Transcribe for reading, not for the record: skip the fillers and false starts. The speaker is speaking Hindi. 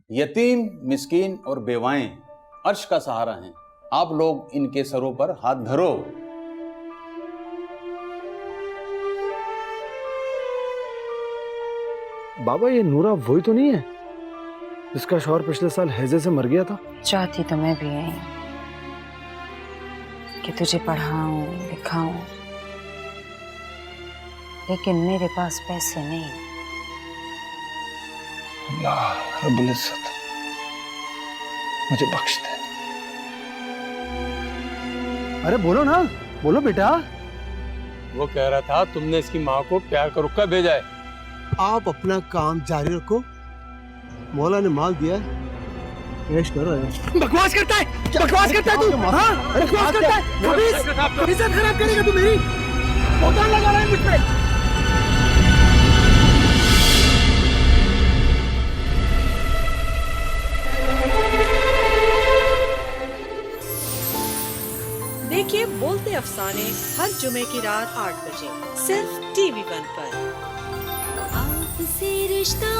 यतीम, मिस्कीन और बेवाएं अर्श का सहारा हैं। आप लोग इनके सरों पर हाथ धरो। बाबा, ये नूरा वही तो नहीं है जिसका शौहर पिछले साल हैजे से मर गया था? चाहती तो मैं भी यही कि तुझे पढ़ाऊं लिखाऊं, लेकिन मेरे पास पैसे नहीं। अल्लाह रब्बुल इज्जत मुझे बख्श दे। अरे बोलो ना, बोलो बेटा। वो कह रहा था तुमने इसकी माँ को प्यार का रुक्का भेजा है। आप अपना काम जारी रखो, मौला ने माल दिया है, पेश करो। बकवास करता है, बकवास करता है तू। हाँ, बकवास करता है। इज्जत खराब करेगा तू मेरी। बोतल लगा रहा है मुझ पे। देखिए बोलते अफसाने हर जुमे की रात 8 बजे सिर्फ TV1 पर। आपसे रिश्ता